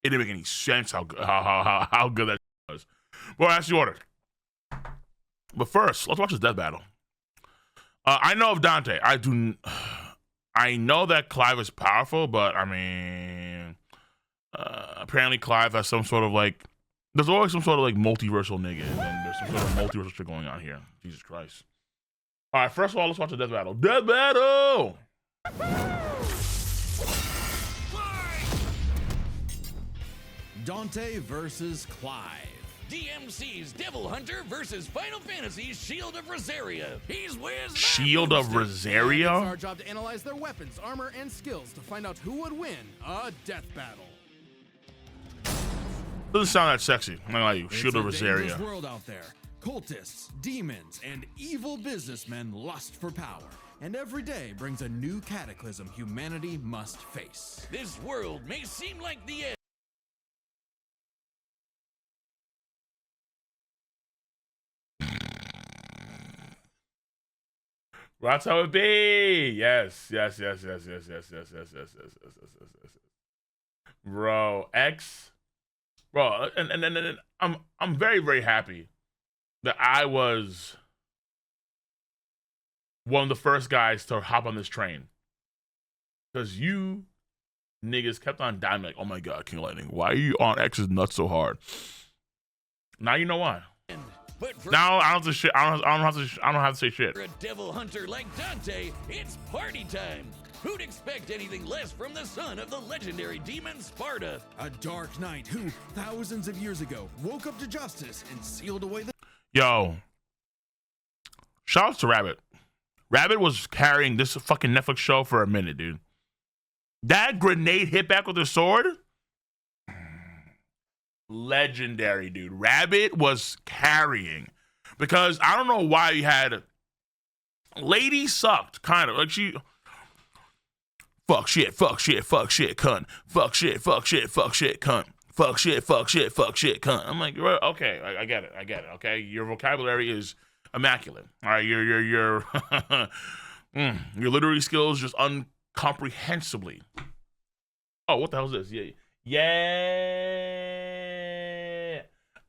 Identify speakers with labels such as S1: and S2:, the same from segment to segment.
S1: It didn't make any sense how good that was. Well, that's the order. But first, let's watch this death battle. I know of Dante. I know that Clive is powerful, but I mean, apparently Clive has some sort of like. There's always some sort of like multiversal nigga, and there's some sort of multiversal shit going on here. Jesus Christ. All right, first of all, let's watch the death battle. Death battle!
S2: Dante versus Clive.
S3: DMC's Devil Hunter versus Final Fantasy's Shield of Rosaria. He's with
S1: Shield of Rosaria?
S2: It's our job to analyze their weapons, armor, and skills to find out who would win a death battle.
S1: Doesn't sound that sexy. I'm not gonna lie to you. Shield of
S2: It's a
S1: Rosaria.
S2: dangerous world out there. Cultists, demons, and evil businessmen lust for power. And every day brings a new cataclysm humanity must face.
S3: This world may seem like the end.
S1: That's how it be. Yes. Bro, and I'm very, very happy that I was one of the first guys to hop on this train. Because you niggas kept on dying like, oh my god, King Lightning, why are you on X's nuts so hard? Now you know why. Now I don't have to shit. I don't have to say shit.
S3: For a devil hunter like Dante, it's party time. Who'd expect anything less from the son of the legendary demon Sparta?
S2: A dark knight who, thousands of years ago, woke up to justice and sealed away the...
S1: Yo, shout out to Rabbit. Rabbit was carrying this fucking Netflix show for a minute, dude. That grenade hit back with his sword? Legendary, dude. Rabbit was carrying. Because I don't know why you had... Lady sucked, kind of. Like she... Fuck shit, cunt. Fuck shit, cunt. Fuck shit, cunt. I'm like, okay, I get it, okay? Your vocabulary is immaculate. All right, your literary skills just uncomprehensibly. Oh, what the hell is this? Yeah.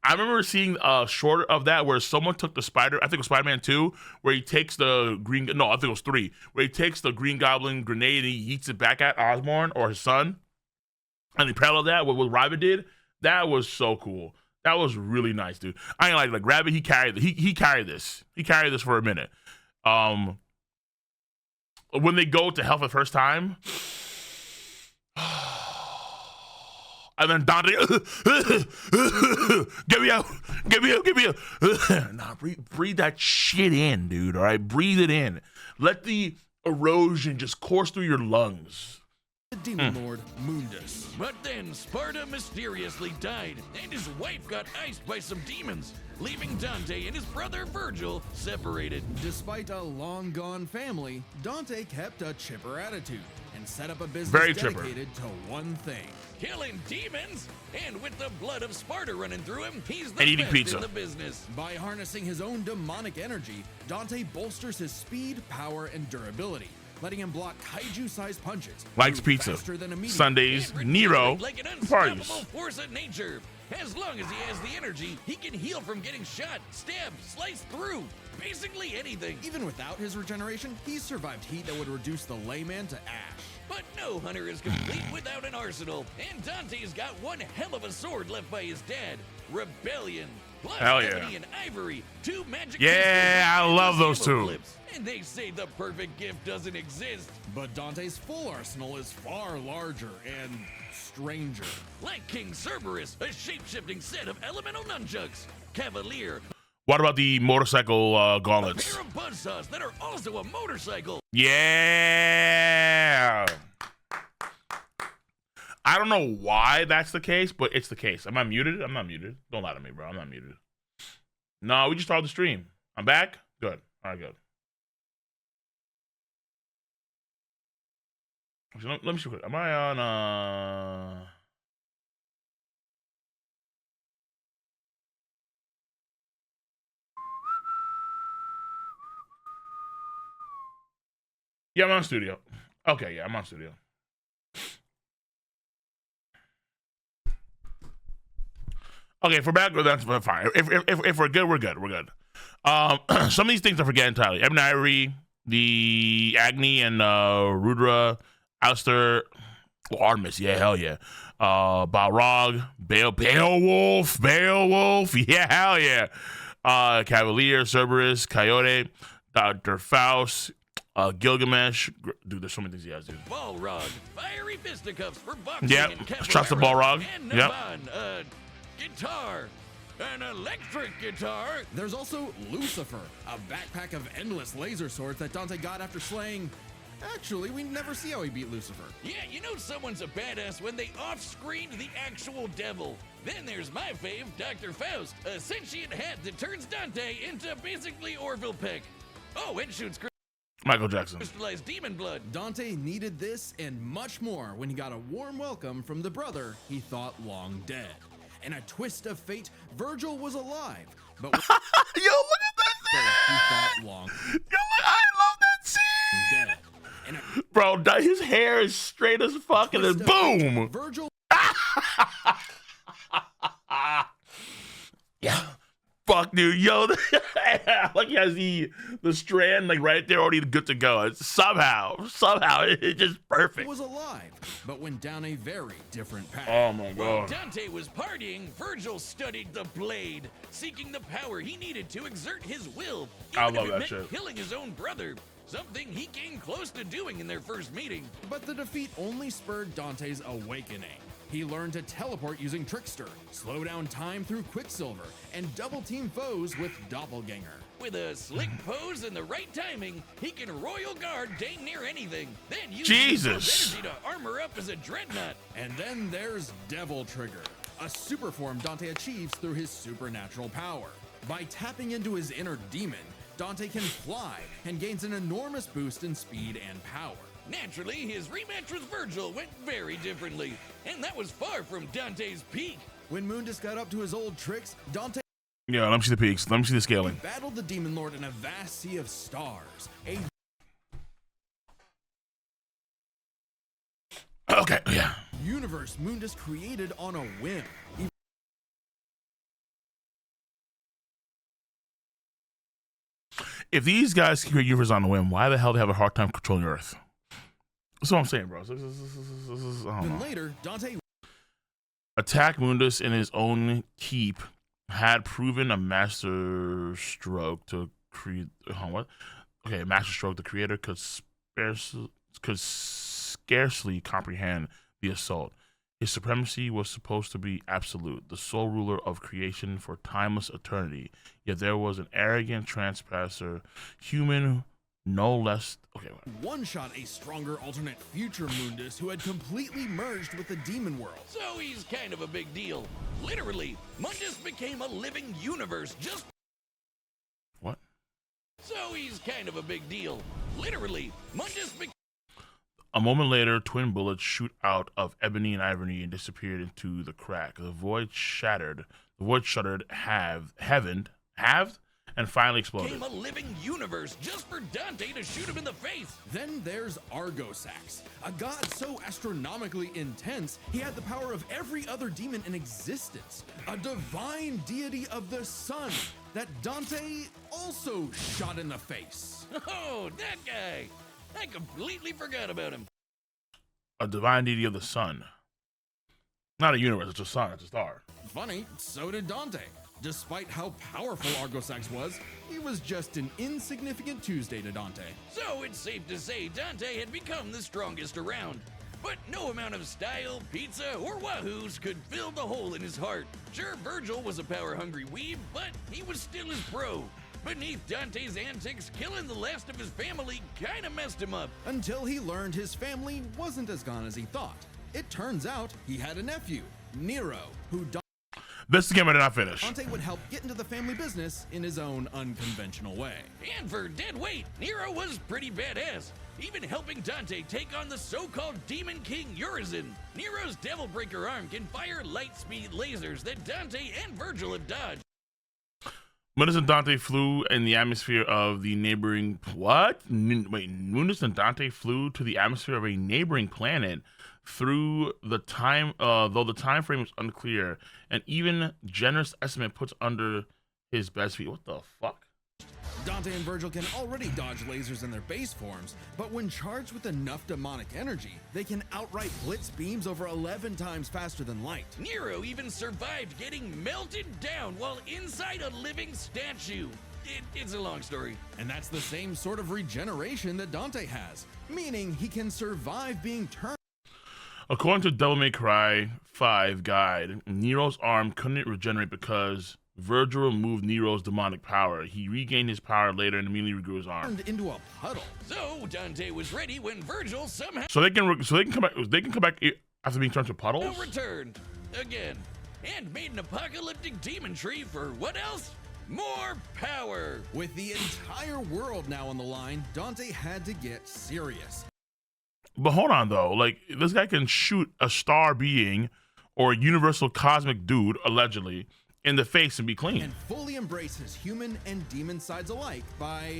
S1: I remember seeing a short of that where someone took the I think it was Spider-Man 2, where he takes the I think it was 3, where he takes the Green Goblin grenade and he yeets it back at Osborn or his son. And he paralleled that with what Rabbit did. That was so cool. That was really nice, dude. I ain't like Rabbit, he carried this. He carried this for a minute. When they go to hell for the first time, and then Dante, get me out. Nah, breathe that shit in, dude. All right, breathe it in. Let the erosion just course through your lungs.
S2: The demon lord Mundus.
S3: But then Sparta mysteriously died, and his wife got iced by some demons, leaving Dante and his brother Virgil separated.
S2: Despite a long-gone family, Dante kept a chipper attitude and set up a business
S1: Very chipper.
S2: dedicated to one thing.
S3: Killing demons, and with the blood of Sparta running through him, he's the
S1: And eating
S3: best
S1: pizza.
S3: in the business.
S2: By harnessing his own demonic energy, Dante bolsters his speed, power, and durability, letting him block kaiju-sized punches.
S1: Likes
S2: move
S1: pizza.
S2: faster than a meteor,
S1: Sundays,
S3: And
S1: Nero,
S3: regenerate like an unstoppable
S1: parties.
S3: force of nature. As long as he has the energy, he can heal from getting shot, stabbed, sliced through. Basically anything.
S2: Even without his regeneration, he's survived heat that would reduce the layman to ash.
S3: But no hunter is complete without an arsenal, and Dante's got one hell of a sword left by his dad, Rebellion. Plus
S1: Hell yeah.
S3: ebony and ivory, 2 magic
S1: Yeah, I
S3: crystals,
S1: love
S3: and
S1: those two.
S3: flips. And they say the perfect gift doesn't exist.
S2: But Dante's full arsenal is far larger and stranger.
S3: Like King Cerberus, a shape-shifting set of elemental nunchucks, Cavalier,
S1: What about the motorcycle
S3: a
S1: gauntlets?
S3: pair of buzzsaws that are also a motorcycle.
S1: Yeah. I don't know why that's the case, but it's the case. Am I muted? I'm not muted. Don't lie to me, bro. I'm not muted. No, we just started the stream. I'm back? Good. All right, good. Actually, let me see. Am I on Yeah, I'm on studio. Okay, yeah, I'm on studio. Okay, if we're bad, that's fine. If we're good, we're good. We're good. Some of these things I forget entirely. Ebony Ivory, the Agni and Rudra, Alistair, Artemis, yeah, hell yeah. Balrog, Beowulf, yeah, hell yeah. Cavalier, Cerberus, Coyote, Dr. Faust, Gilgamesh. Dude, there's so many things he has, dude.
S3: Balrog, fiery fisticuffs for boxing
S1: Yep,
S3: and
S1: trust the Balrog.
S3: And
S1: Yep.
S3: Naban, guitar, an electric guitar.
S2: There's also Lucifer, a backpack of endless laser swords that Dante got after slaying. Actually, we never see how he beat Lucifer.
S3: Yeah, you know someone's a badass when they off-screened the actual devil. Then there's my fave, Dr. Faust, a sentient hat that turns Dante into basically Orville Peck. Oh, and shoots
S1: Michael Jackson.
S3: crystallized demon blood.
S2: Dante needed this and much more when he got a warm welcome from the brother he thought long dead. In a twist of fate, Virgil was alive, but
S1: Yo, look at that
S2: he
S1: scene.
S2: thought long
S1: Yo, look, I love that scene.
S2: dead. In a
S1: Bro, his hair is straight as fuck, and then
S2: twist of fate,
S1: boom.
S2: Virgil
S1: Yeah. Fuck, dude. Yo, like he has the strand like right there already good to go. It's somehow, it's just perfect.
S2: was alive, but went down a very different path.
S1: Oh my
S3: While
S1: god.
S3: Dante was partying, Virgil studied the blade, seeking the power he needed to exert his will,
S1: I
S3: even
S1: love
S3: if it
S1: that
S3: meant
S1: shit.
S3: killing his own brother, something he came close to doing in their first meeting.
S2: But the defeat only spurred Dante's awakening. He learned to teleport using Trickster, slow down time through Quicksilver, and double team foes with Doppelganger.
S3: With a slick pose and the right timing, he can royal guard dang near anything, then use
S1: Jesus.
S3: his energy to armor up as a dreadnought.
S2: And then there's Devil Trigger, a super form Dante achieves through his supernatural power. By tapping into his inner demon, Dante can fly and gains an enormous boost in speed and power.
S3: Naturally, his rematch with Virgil went very differently, and that was far from Dante's peak.
S2: When Mundus got up to his old tricks, Dante
S1: Yeah, let me see the peaks. Let me see the scaling.
S2: battled the Demon Lord in a vast sea of stars, a
S1: Okay, yeah.
S2: universe Mundus created on a whim.
S1: If these guys can create universe on a whim, why the hell do they have a hard time controlling Earth? That's what I'm saying, bro. I don't
S2: Then
S1: know.
S2: later, Dante
S1: Attack Mundus in his own keep had proven a master stroke to create. What? Okay, master stroke. The creator could scarcely comprehend the assault. His supremacy was supposed to be absolute, the sole ruler of creation for timeless eternity. Yet there was an arrogant trespasser, human, no less. Okay,
S2: one-shot a stronger alternate future Mundus who had completely merged with the demon world.
S3: So he's kind of a big deal. Literally, Mundus became a living universe just.
S1: what?
S3: So he's kind of a big deal. Literally, Mundus became.
S1: A moment later, twin bullets shoot out of Ebony and Ivory and disappeared into the crack. The void shattered. The void shuddered, halved, and finally exploded.
S3: Became a living universe just for Dante to shoot him in the face.
S2: Then there's Argosax, a god so astronomically intense he had the power of every other demon in existence, a divine deity of the sun that Dante also shot in the face.
S3: Oh, that guy. I completely forgot about him.
S1: A divine deity of the sun. Not a universe, it's a sun, it's a star.
S2: Funny, so did Dante. Despite how powerful Argosax was, he was just an insignificant Tuesday to Dante.
S3: So it's safe to say Dante had become the strongest around. But no amount of style, pizza, or wahoos could fill the hole in his heart. Sure, Virgil was a power-hungry weeb, but he was still his bro. Beneath Dante's antics, killing the last of his family kinda messed him up.
S2: Until he learned his family wasn't as gone as he thought. It turns out he had a nephew, Nero, who
S1: This game I did not finish.
S2: Dante would help get into the family business in his own unconventional way.
S3: And for dead weight, Nero was pretty badass, even helping Dante take on the so-called Demon King Urizen. Nero's Devil Breaker arm can fire light-speed lasers that Dante and Virgil have dodged.
S1: Mundus and Dante flew in the atmosphere of the neighboring. What? Wait, Mundus and Dante flew to the atmosphere of a neighboring planet through the time, though the time frame is unclear, and even generous estimate puts under his best feet. What the fuck?
S2: Dante and Virgil can already dodge lasers in their base forms, but when charged with enough demonic energy, they can outright blitz beams over 11 times faster than light.
S3: Nero even survived getting melted down while inside a living statue. It's a long story.
S2: And that's the same sort of regeneration that Dante has, meaning he can survive being turned.
S1: According to Devil May Cry 5 guide, Nero's arm couldn't regenerate because Virgil removed Nero's demonic power. He regained his power later and immediately regrew his arm.
S2: Turned into a puddle.
S3: So Dante was ready when Virgil somehow
S1: So they can come back. They can come back after being turned to puddles.
S3: returned again and made an apocalyptic demon tree for what else? More power.
S2: With the entire world now on the line, Dante had to get serious.
S1: But hold on though, like this guy can shoot a star being or a universal cosmic dude allegedly in the face and be clean.
S2: And fully embrace his human and demon sides alike by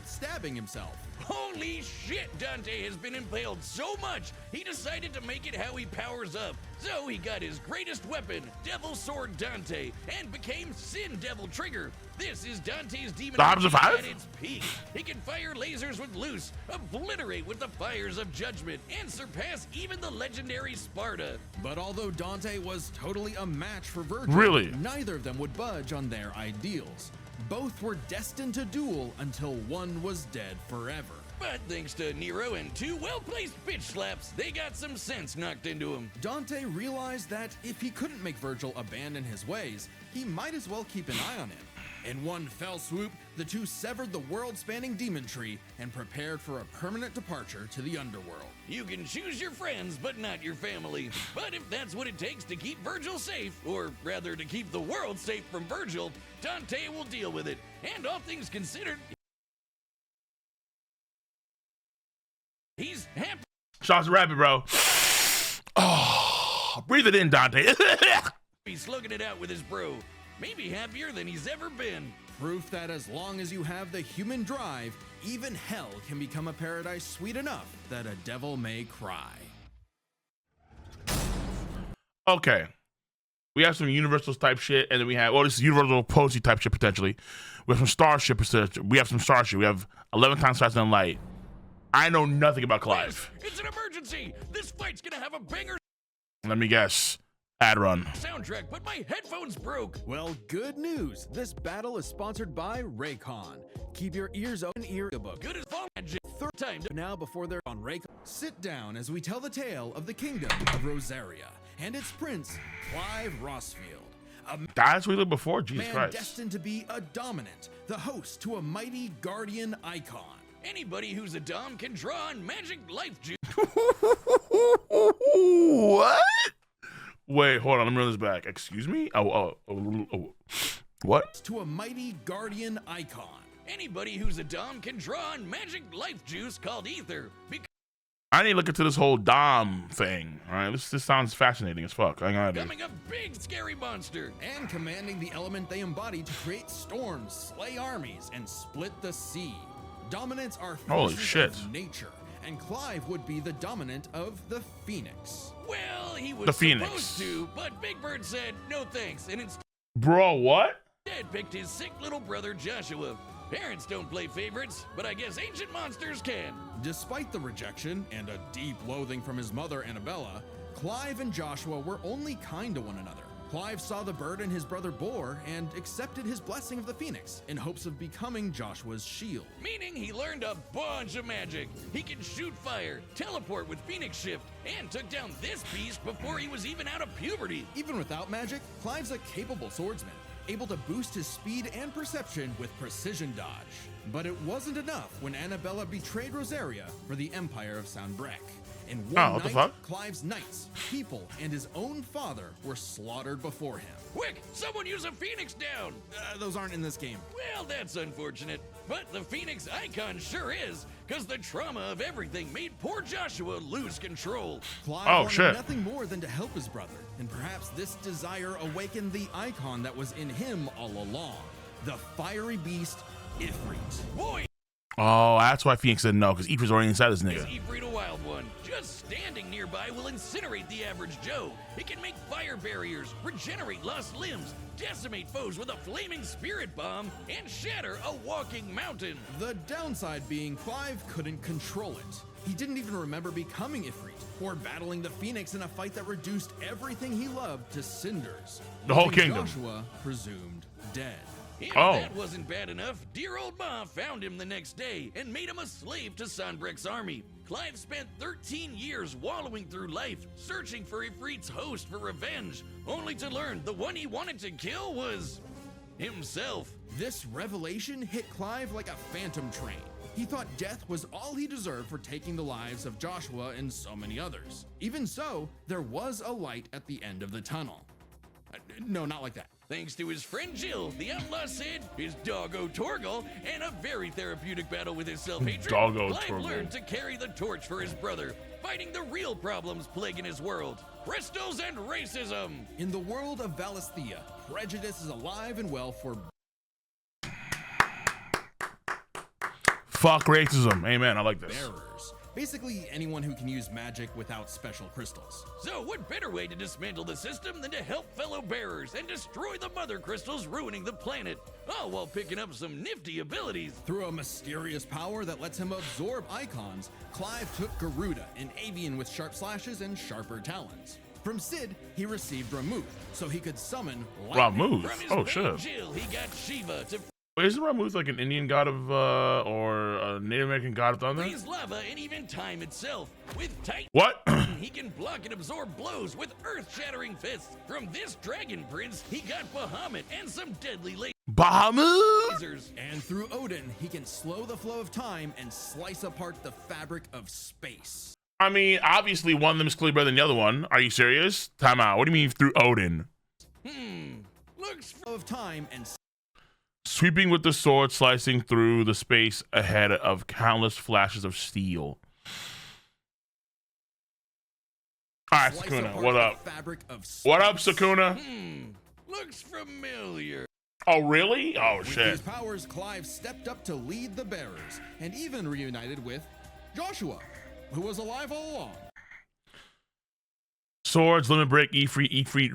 S2: stabbing himself.
S3: Holy shit, Dante has been impaled so much, he decided to make it how he powers up. So he got his greatest weapon, Devil Sword Dante, and became Sin Devil Trigger. This is Dante's demon
S1: Dobbs of five?
S3: at its peak. He can fire lasers with Loose, obliterate with the fires of Judgment, and surpass even the legendary Sparta.
S2: But although Dante was totally a match for Virgil,
S1: Really?
S2: neither of them would budge on their ideals. Both were destined to duel until one was dead forever.
S3: But thanks to Nero and two well-placed bitch slaps, they got some sense knocked into him.
S2: Dante realized that if he couldn't make Virgil abandon his ways, he might as well keep an eye on him. In one fell swoop, the two severed the world-spanning demon tree and prepared for a permanent departure to the underworld.
S3: You can choose your friends, but not your family. But if that's what it takes to keep Virgil safe, or rather to keep the world safe from Virgil, Dante will deal with it. And all things considered, he's happy.
S1: Shots rapid, bro. Oh, breathe it in, Dante.
S3: He's slugging it out with his bro. Maybe happier than he's ever been.
S2: Proof that as long as you have the human drive, even hell can become a paradise sweet enough that a devil may cry.
S1: Okay. We have some Universals type shit, and then we have, well, this is Universal Posey type shit potentially. We have some Starship. We have some Starship. We have 11 times faster than light. I know nothing about Clive.
S3: It's an emergency. This fight's gonna have a banger
S1: Let me guess. Ad run.
S3: soundtrack, but my headphones broke.
S2: Well, good news. This battle is sponsored by Raycon. Keep your ears open, book.
S3: Good as phone magic.
S2: Third time now before they're on Raycon. Sit down as we tell the tale of the kingdom of Rosaria and its prince, Clive Rossfield. A
S1: That's what we looked before? Jesus
S2: man
S1: Christ.
S2: destined to be a dominant, the host to a mighty guardian icon.
S3: Anybody who's a dom can draw on magic life juice.
S1: What? Wait, hold on. Let me run this back. Excuse me? Oh. What?
S2: To a mighty guardian icon.
S3: Anybody who's a dom can draw on magic life juice called ether.
S1: I need to look into this whole Dom thing. All right, this sounds fascinating as fuck. I gotta do.
S3: Becoming a big scary monster.
S2: And commanding the element they embody to create storms, slay armies, and split the sea. Dominants are
S1: Holy
S2: forces
S1: shit.
S2: of nature, and Clive would be the dominant of the Phoenix.
S3: Well, he was
S1: The Phoenix.
S3: supposed to, but Big Bird said no thanks, and instead
S1: Bro, what?
S3: picked his sick little brother Joshua. Parents don't play favorites, but I guess ancient monsters can.
S2: Despite the rejection and a deep loathing from his mother Annabella, Clive and Joshua were only kind to one another. Clive saw the burden his brother bore and accepted his blessing of the Phoenix in hopes of becoming Joshua's shield.
S3: Meaning he learned a bunch of magic. He can shoot fire, teleport with Phoenix Shift, and took down this beast before he was even out of puberty.
S2: Even without magic, Clive's a capable swordsman, able to boost his speed and perception with precision dodge. But it wasn't enough when Annabella betrayed Rosaria for the Empire of Soundbrec. In one
S1: what the
S2: night,
S1: fuck?
S2: Clive's knights, people, and his own father were slaughtered before him.
S3: Quick, someone use a Phoenix down!
S2: Those aren't in this game.
S3: Well, that's unfortunate. But the Phoenix icon sure is, because the trauma of everything made poor Joshua lose control.
S2: Clive
S1: Oh,
S2: wanted
S1: shit.
S2: nothing more than to help his brother, and perhaps this desire awakened the icon that was in him all along, the fiery beast, Ifrit.
S3: Boy,
S1: Oh, that's why Phoenix said no, because Ifrit's already inside this
S3: Is
S1: nigga.
S3: Ifrit a wild one? Just standing nearby will incinerate the average Joe. It can make fire barriers, regenerate lost limbs, decimate foes with a flaming spirit bomb, and shatter a walking mountain.
S2: The downside being Clive couldn't control it. He didn't even remember becoming Ifrit or battling the Phoenix in a fight that reduced everything he loved to cinders.
S1: The whole
S2: leaving
S1: kingdom.
S2: Joshua presumed dead.
S3: If
S1: Oh.
S3: that wasn't bad enough, dear old Ma found him the next day and made him a slave to Sanbreque's army. Clive spent 13 years wallowing through life, searching for Ifrit's host for revenge, only to learn the one he wanted to kill was himself.
S2: This revelation hit Clive like a phantom train. He thought death was all he deserved for taking the lives of Joshua and so many others. Even so, there was a light at the end of the tunnel. No, not like that.
S3: Thanks to his friend Jill, the outlaw Sid, his doggo Torgal, and a very therapeutic battle with his self-hatred,
S1: Doggo
S3: Clive
S1: Torgal.
S3: learned to carry the torch for his brother, fighting the real problems plaguing his world, crystals and racism.
S2: In the world of Valisthea, prejudice is alive and well for
S1: Fuck racism. Amen. I like this.
S2: bearers. Basically, anyone who can use magic without special crystals.
S3: So what better way to dismantle the system than to help fellow bearers and destroy the mother crystals ruining the planet, all while picking up some nifty abilities.
S2: Through a mysterious power that lets him absorb icons, Clive took Garuda, an avian with sharp slashes and sharper talons. From Sid, he received Ramuth, so he could summon lightning.
S1: Ramuth.
S3: From his
S1: Oh
S3: friend
S1: shit.
S3: Jill, he got Shiva to
S1: Wait, isn't Ramuth like an Indian god of or a Native American god of thunder?
S3: freeze lava and even time itself. With Titan,
S1: What?
S3: he can block and absorb blows with earth-shattering fists. From this dragon prince, he got Bahamut and some deadly
S1: Bahamut.
S3: lasers.
S2: And through Odin, he can slow the flow of time and slice apart the fabric of space.
S1: I mean, obviously one of them is clearly better than the other one. Are you serious? Time out. What do you mean through Odin?
S3: Looks
S2: Flow of time and
S1: Sweeping with the sword, slicing through the space ahead of countless flashes of steel. All right,
S2: slice
S1: Sakuna,
S2: apart
S1: what
S2: the
S1: up?
S2: fabric of space.
S1: What up, Sakuna?
S3: looks familiar.
S1: Oh, really? Oh,
S2: With
S1: shit.
S2: these powers, Clive stepped up to lead the bearers and even reunited with Joshua, who was alive all along.
S1: Swords, limit break, Ifrit,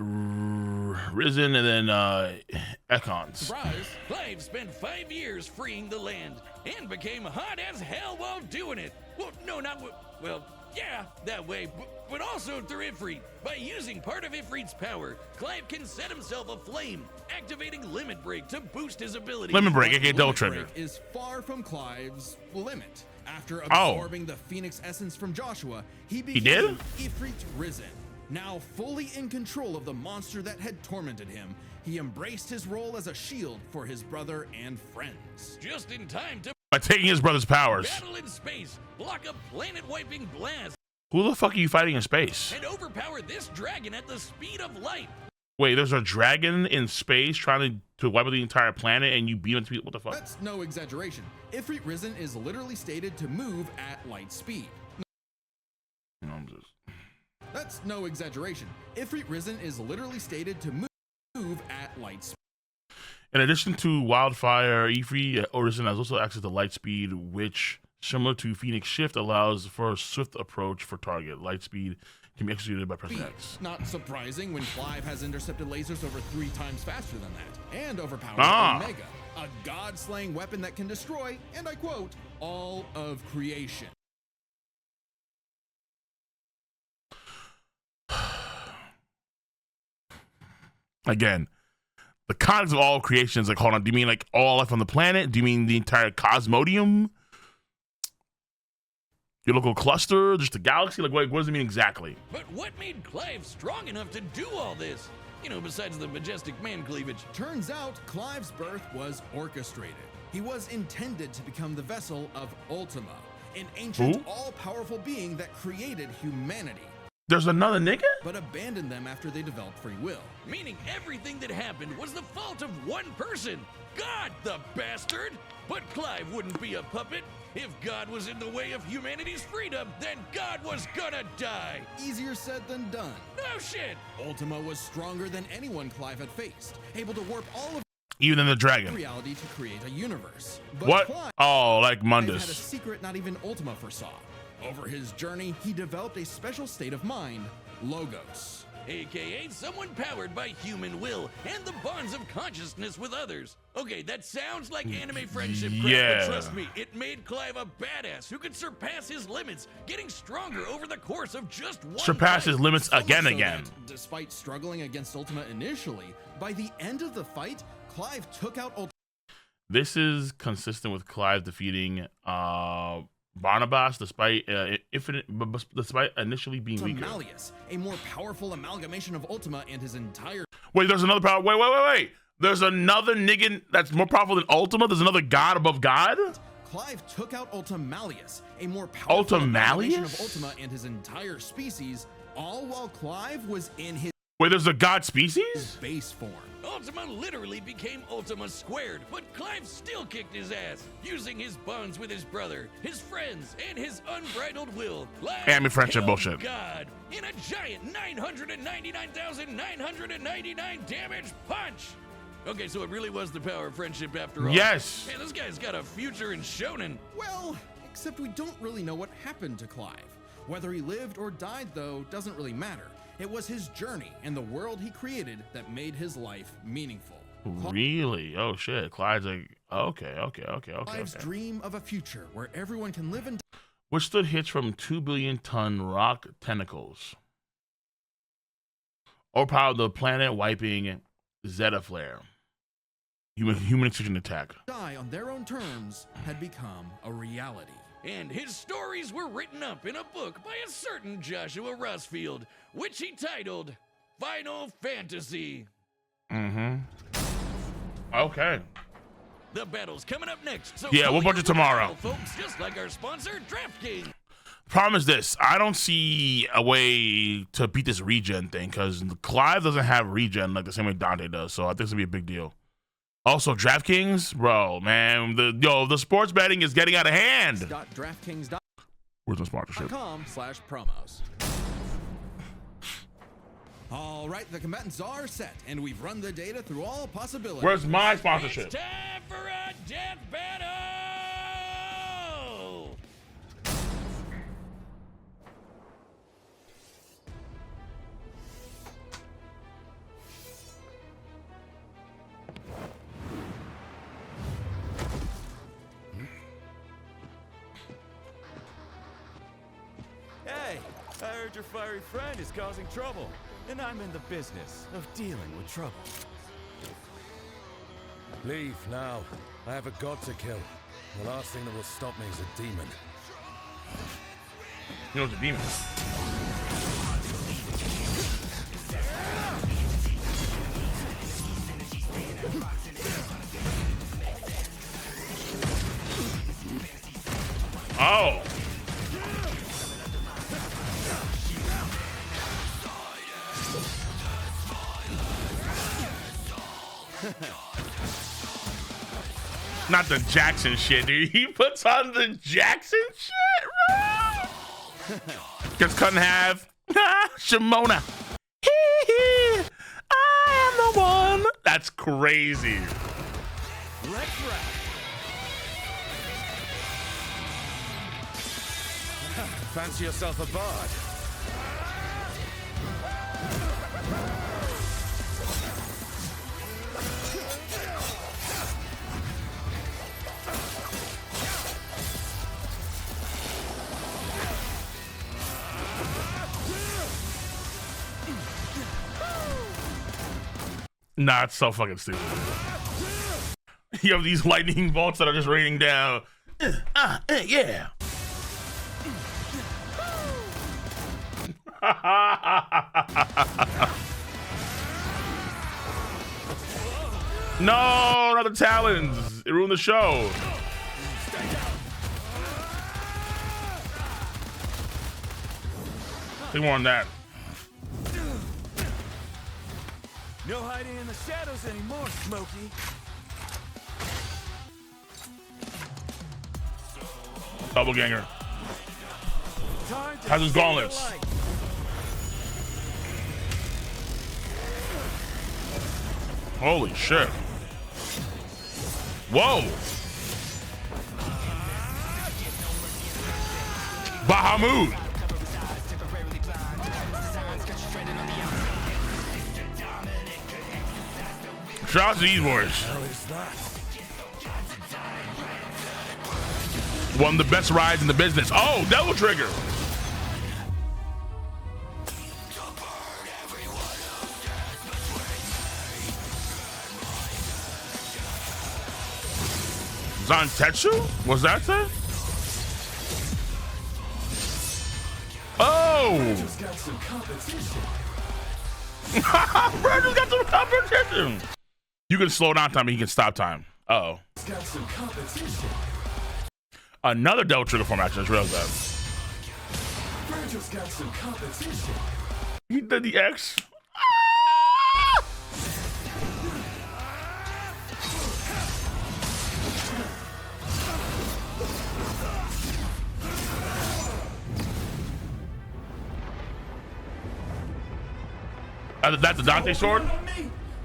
S1: risen, and then Ekons.
S2: Surprise!
S3: Clive spent 5 years freeing the land and became hot as hell while doing it. Well, no, not well, yeah, that way, but also through Ifrit. By using part of Ifrit's power, Clive can set himself aflame, activating limit break to boost his ability.
S1: Limit break, aka double
S2: Limit
S1: trigger.
S2: Break is far from Clive's limit. After
S1: Oh.
S2: absorbing the Phoenix essence from Joshua, he became
S1: did?
S2: Ifrit Risen. Now fully in control of the monster that had tormented him, he embraced his role as a shield for his brother and friends.
S3: Just in time to
S1: By taking his brother's powers.
S3: battle in space, block a planet-wiping blast,
S1: Who the fuck are you fighting in space?
S3: and overpower this dragon at the speed of light.
S1: Wait, there's a dragon in space trying to wipe out the entire planet and you beat him to what the fuck?
S2: That's no exaggeration. Ifrit Risen is literally stated to move at light speed.
S1: No, I'm just...
S2: That's no exaggeration. Ifrit Risen is literally stated to move at light speed.
S1: In addition to Wildfire, Ifrit Orison has also access to light speed, which, similar to Phoenix Shift, allows for a swift approach for target. Light speed can be executed by pressing X.
S2: Not surprising when Clive has intercepted lasers over 3 times faster than that, and overpowered Omega, a god-slaying weapon that can destroy, and I quote, all of creation.
S1: Again, the context of all creations, like, hold on, do you mean like all life on the planet? Do you mean the entire cosmodium? Your local cluster? Just the galaxy? Like, what does it mean exactly?
S3: But what made Clive strong enough to do all this? You know, besides the majestic man cleavage.
S2: Turns out Clive's birth was orchestrated. He was intended to become the vessel of Ultima, an ancient,
S1: Who?
S2: all-powerful being that created humanity,
S1: There's another nigga?
S2: but abandoned them after they developed free will.
S3: Meaning everything that happened was the fault of one person. God, the bastard! But Clive wouldn't be a puppet. If God was in the way of humanity's freedom, then God was gonna die.
S2: Easier said than done.
S3: Oh shit!
S2: Ultima was stronger than anyone Clive had faced, able to warp all of
S1: Even in the dragon.
S2: reality to create a universe. But
S1: What?
S2: Clive
S1: Oh, like
S2: had a
S1: Mundus.
S2: secret not even Ultima foresaw. Over his journey, he developed a special state of mind, Logos.
S3: AKA someone powered by human will and the bonds of consciousness with others. Okay, that sounds like anime friendship crap,
S1: Yeah.
S3: but trust me, it made Clive a badass who could surpass his limits, getting stronger over the course of just one
S1: Surpass his
S3: fight.
S1: limits
S2: So much
S1: again.
S2: so that, despite struggling against Ultima initially, by the end of the fight, Clive took out Ultima
S1: This is consistent with Clive defeating Barnabas despite despite initially being weaker.
S2: Malleus, a more powerful amalgamation of Ultima and his entire
S1: Wait, there's another power. Wait. There's another nigga that's more powerful than Ultima. There's another god above God.
S2: Clive took out Ultimalius, a more powerful amalgamation of Ultima and his entire species, all while Clive was in his
S1: Wait, there's a god species?
S2: base form.
S3: Ultima literally became Ultima squared, but Clive still kicked his ass, using his bonds with his brother, his friends, and his unbridled will. Clive
S1: Anime friendship
S3: killed
S1: bullshit.
S3: God in a giant 999,999 damage punch. Okay, so it really was the power of friendship after all.
S1: Yes.
S3: Man, this guy's got a future in shonen.
S2: Well, except we don't really know what happened to Clive. Whether he lived or died, though, doesn't really matter. It was his journey and the world he created that made his life meaningful.
S1: Really? Oh shit. Clive's like, okay.
S2: Clive's dream of a future where everyone can live and
S1: Withstood hits from 2 billion ton rock tentacles. Overpowered the planet wiping Zeta Flare. Human extinction attack.
S2: die on their own terms had become a reality.
S3: And his stories were written up in a book by a certain Joshua Rossfield, which he titled Final Fantasy.
S1: Okay.
S3: The battle's coming up next. So
S1: Yeah,
S3: call
S1: we'll watch
S3: your
S1: it tomorrow.
S3: battle, folks, just like our sponsor, DraftKings.
S1: Problem is this: I don't see a way to beat this regen thing because Clive doesn't have regen like the same way Dante does. So I think it's gonna be a big deal. Also, DraftKings, bro, man, the sports betting is getting out of hand.
S2: DraftKings.com/promos.
S1: Where's my sponsorship?
S2: All right, the combatants are set, and we've run the data through all possibilities.
S1: Where's my
S3: It's
S1: sponsorship?
S3: time for a death battle!
S4: Hey, I heard your fiery friend is causing trouble, and I'm in the business of dealing with trouble.
S5: Leave now. I have a god to kill. The last thing that will stop me is a demon.
S1: You know it's a demon. Oh. Not the Jackson shit, dude. He puts on the Jackson shit, bro. Gets cut in half. Shimona. I am the one. That's crazy.
S4: Let's rap.
S5: Fancy yourself a bard?
S1: Nah, it's so fucking stupid. You have these lightning bolts that are just raining down. Yeah. No, not the talons. It ruined the show. They won that.
S4: No hiding in the shadows anymore, Smokey.
S1: Double ganger.
S4: Time to
S1: Has his
S4: see the
S1: gauntlets.
S4: light.
S1: Holy shit. Whoa. Bahamut. Shout out to these boys. One of the best rides in the business. Oh, Devil Trigger. Zantetsu? Was that it? Oh!
S6: Just got some competition.
S1: Bro just got some competition. You can slow down time and he can stop time. Uh-oh.
S6: Got some competition.
S1: Another Devil Trigger form action. I just realized that.
S6: Virgil's got some competition.
S1: He did the X. That's the Dante sword?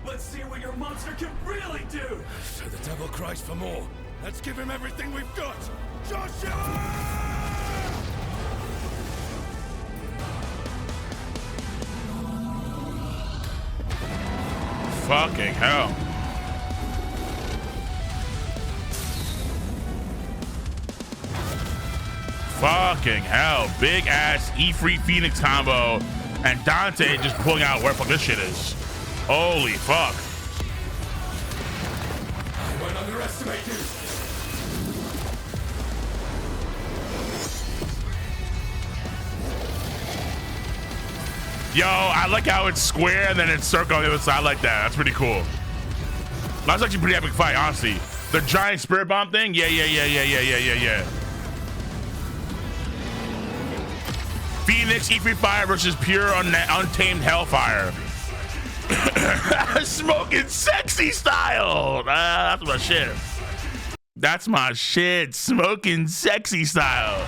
S6: Let's see what your monster can really do.
S5: So the devil cries for more. Let's give him everything we've got. Joshua!
S1: Fucking hell. Fucking hell. Big ass Ifrit Phoenix combo. And Dante just pulling out where the fuck this shit is. Holy fuck.
S6: I won't underestimate you.
S1: Yo, I like how it's square and then it's circle on the other side. I like that. That's pretty cool. That's actually a pretty epic fight, honestly. The giant spirit bomb thing? Yeah. Phoenix, Ifrit Fire versus pure untamed Hellfire. Smoking sexy style. That's my shit. That's my shit. Smoking sexy style.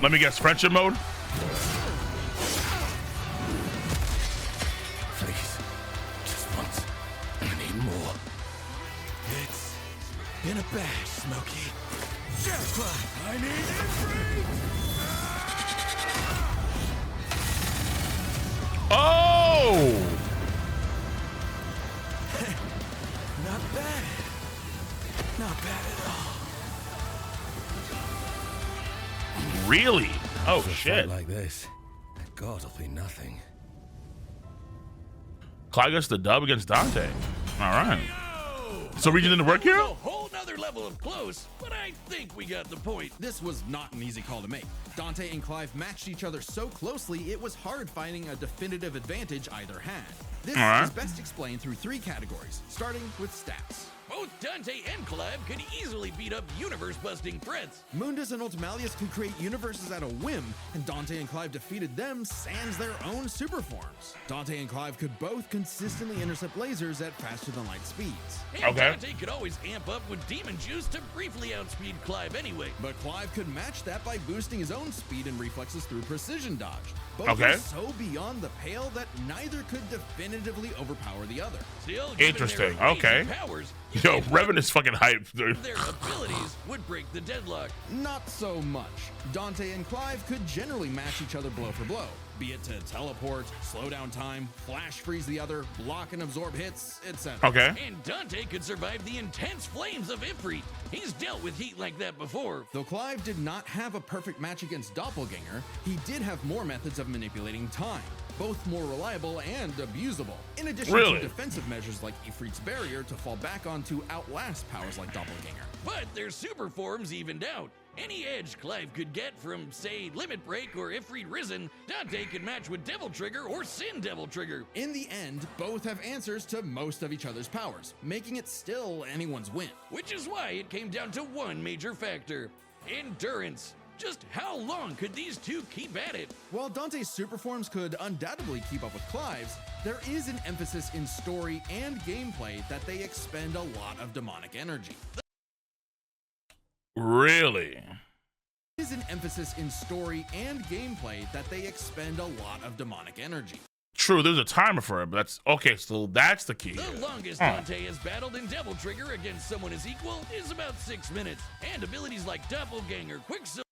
S1: Let me guess, friendship mode?
S5: Please, just once. I need more. It's been a bash, Smokey. Just Clive, I need every.
S1: Oh!
S5: Not bad. Not bad at all.
S1: Really? Oh
S5: For a
S1: shit.
S5: fight like this, God will be nothing.
S1: Clive gets the dub against Dante. All right. So Region didn't work here?
S3: A whole nother level of close, but I think we got the point.
S2: This was not an easy call to make. Dante and Clive matched each other so closely, it was hard finding a definitive advantage either had. This
S1: All right.
S2: is best explained through three categories, starting with stats.
S3: Both Dante and Clive could easily beat up universe-busting threats.
S2: Mundus and Ultimalius could create universes at a whim, and Dante and Clive defeated them sans their own super forms. Dante and Clive could both consistently intercept lasers at faster-than-light speeds.
S3: And
S1: Okay.
S3: Dante could always amp up with demon juice to briefly outspeed Clive anyway.
S2: But Clive could match that by boosting his own speed and reflexes through precision dodge. Both
S1: Okay.
S2: are so beyond the pale that neither could definitively overpower the other.
S3: Still, given
S1: Interesting.
S3: their
S1: Okay.
S3: amazing powers, you
S1: Yo,
S3: can't
S1: Revan is fucking hyped, dude.
S3: their abilities would break the deadlock.
S2: Not so much. Dante and Clive could generally match each other blow for blow, be it to teleport, slow down time, flash freeze the other, block and absorb hits, etc.
S1: Okay.
S3: And Dante could survive the intense flames of Ifrit. He's dealt with heat like that before.
S2: Though Clive did not have a perfect match against Doppelganger, he did have more methods of manipulating time, both more reliable and abusable, in addition
S1: Really?
S2: to defensive measures like Ifrit's barrier to fall back on to outlast powers like Doppelganger.
S3: But their super forms evened out. Any edge Clive could get from, say, Limit Break or Ifrit Risen, Dante could match with Devil Trigger or Sin Devil Trigger.
S2: In the end, both have answers to most of each other's powers, making it still anyone's win.
S3: Which is why it came down to one major factor: endurance. Just how long could these two keep at it?
S2: While Dante's super forms could undoubtedly keep up with Clive's, there is an emphasis in story and gameplay that they expend a lot of demonic energy.
S1: Really?
S2: Is an emphasis in story and gameplay that they expend a lot of demonic energy.
S1: True, there's a timer for it, but that's okay. So that's the key.
S3: The longest Dante has battled in Devil Trigger against someone his equal is about 6 minutes, and abilities like Doppelganger, Quicksilver.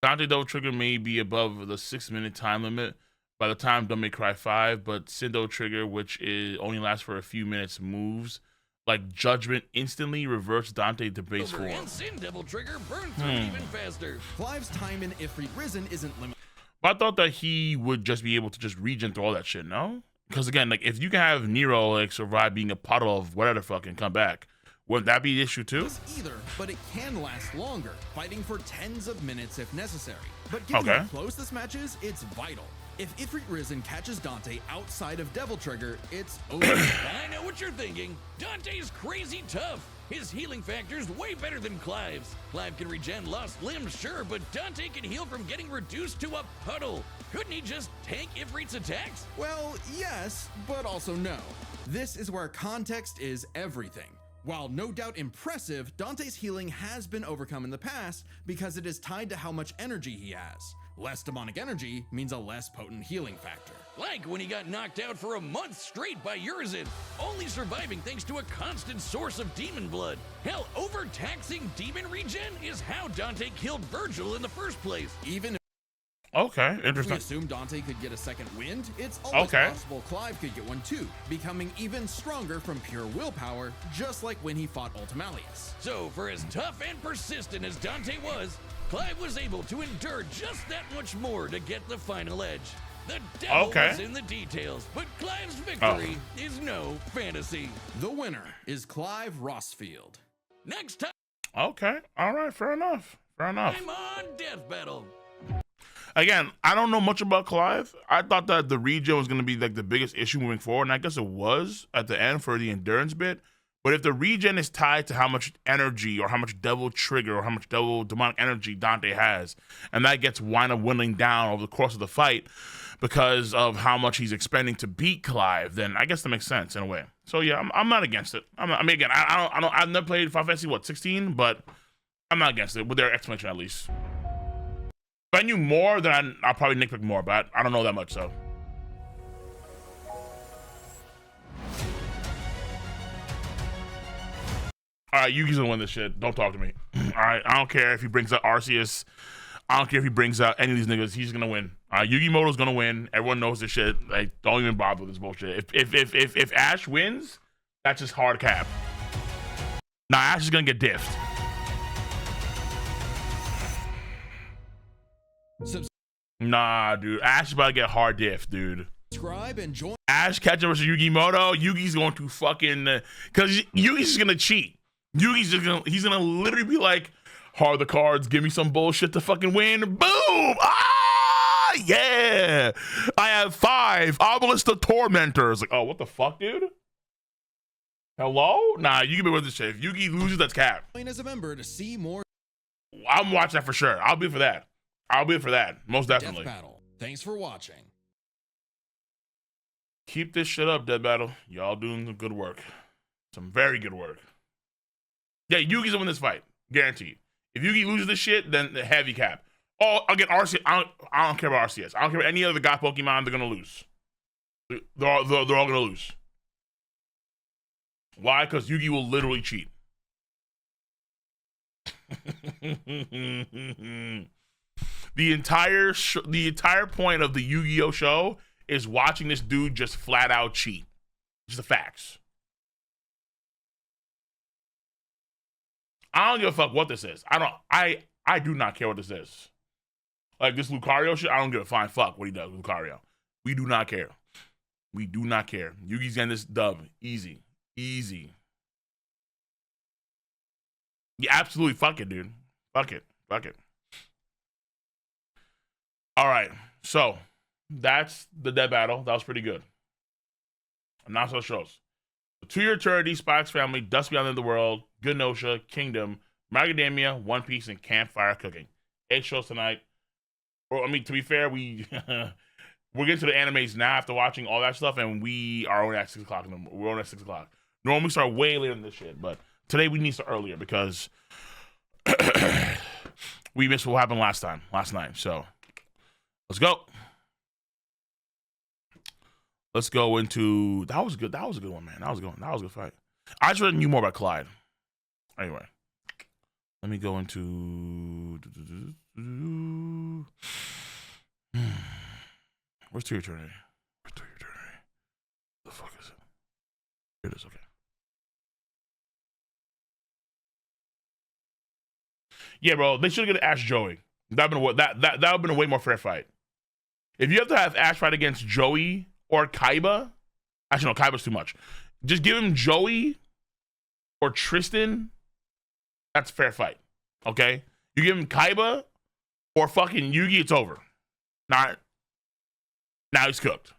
S1: Dante Devil Trigger may be above the 6-minute time limit by the time Devil May Cry 5, but Sin Devil Trigger, which is only lasts for a few minutes, moves like Judgment instantly reverts Dante to base form.
S3: And Sin Devil Trigger burn through even faster.
S2: Clive's time in Ifrit Risen isn't limited.
S1: But I thought that he would just be able to just regen through all that shit, no? Because again, like if you can have Nero like survive being a puddle of whatever the fuck and come back, wouldn't that be the issue too?
S2: Either, but it can last longer, fighting for tens of minutes if necessary. But given how close this match is, it's vital. If Ifrit Risen catches Dante outside of Devil Trigger, it's over.
S3: I know what you're thinking. Dante's crazy tough. His healing factor's way better than Clive's. Clive can regen lost limbs, sure, but Dante can heal from getting reduced to a puddle. Couldn't he just tank Ifrit's attacks?
S2: Well, yes, but also no. This is where context is everything. While no doubt impressive, Dante's healing has been overcome in the past because it is tied to how much energy he has. Less demonic energy means a less potent healing factor.
S3: Like when he got knocked out for a month straight by Urizen, only surviving thanks to a constant source of demon blood. Hell, overtaxing demon regen is how Dante killed Virgil in the first place.
S2: Even
S1: Okay,
S2: if we
S1: interesting.
S2: assume Dante could get a second wind, it's always possible Clive could get one too, becoming even stronger from pure willpower, just like when he fought Ultimalius.
S3: So for as tough and persistent as Dante was, Clive was able to endure just that much more to get the final edge. The devil was in the details, but Clive's victory is no fantasy.
S2: The winner is Clive Rossfield.
S3: Next time,
S1: Okay, all right, fair enough. Fair enough.
S3: I'm on Death Battle.
S1: Again, I don't know much about Clive. I thought that the regen was going to be like the biggest issue moving forward, and I guess it was at the end for the endurance bit. But if the regen is tied to how much energy or how much devil trigger or how much devil demonic energy Dante has, and that gets wind up whittling down over the course of the fight because of how much he's expending to beat Clive, then I guess that makes sense in a way. So yeah, I'm not against it. I mean, again, I've never played Final Fantasy 16, but I'm not against it with their explanation at least. If I knew more, then I'll probably nitpick more, but I don't know that much, so. All right, Yugi's gonna win this shit. Don't talk to me. All right, I don't care if he brings out Arceus. I don't care if he brings out any of these niggas. He's gonna win. Yugi Moto's gonna win. Everyone knows this shit. Like, don't even bother with this bullshit. If Ash wins, that's just hard cap. Nah, Ash is gonna get diffed. Nah, dude. Ash is about to get hard diff, dude.
S2: Subscribe and join.
S1: Ash Ketchum versus Yugi Moto. Yugi's going to fucking because Yugi's just gonna cheat. He's gonna literally be like, hard the cards, give me some bullshit to fucking win. Boom! Ah, yeah! I have 5 Obelisk the Tormentors. Like, oh, what the fuck, dude? Hello? Nah, you can be with this shit. If Yugi loses, that's cap.
S2: Join as a member to see more.
S1: I'm watching that for sure. I'll be for that. Most definitely.
S2: Death Battle. Thanks for watching.
S1: Keep this shit up, Dead Battle. Y'all doing some good work. Some very good work. Yeah, Yugi's gonna win this fight. Guaranteed. If Yugi loses this shit, then the heavy cap. Oh, I'll get Arceus. I don't care about Arceus. I don't care about any other god Pokemon. They're gonna lose. They're all gonna lose. Why? Because Yugi will literally cheat. The entire point of the Yu-Gi-Oh show is watching this dude just flat out cheat. Just the facts. I don't give a fuck what this is. I do not care what this is. Like this Lucario shit, I don't give a flying fuck what he does with Lucario. We do not care. We do not care. Yugi's getting this dub. Easy. Easy. Yeah, absolutely. Fuck it, dude. Fuck it. Fuck it. All right. So that's the Dead Battle. That was pretty good. Not so shows. To Your Eternity, Spike's Family, Dust Beyond the World, Genosha, Kingdom, Macadamia, One Piece, and Campfire Cooking. 8 shows tonight. Well, I mean, to be fair, we're getting to the animes now after watching all that stuff, and we are only at 6 o'clock. We're only at 6 o'clock. Normally we start way later than this shit, but today we need to start earlier because we missed what happened last night. So let's go. Let's go into that was good. That was a good one, man. That was a good one. That was a good fight. I just knew more about Clive. Anyway, let me go into where's Tier Eternity? Where's Tier Eternity? The fuck is it? Here it is. Okay. Yeah, bro. They should have asked Joey. That would have been a way more fair fight. If you have to have Ash fight against Joey or Kaiba, actually no, Kaiba's too much. Just give him Joey or Tristan. That's a fair fight. Okay? You give him Kaiba or fucking Yugi, it's over. Now he's cooked.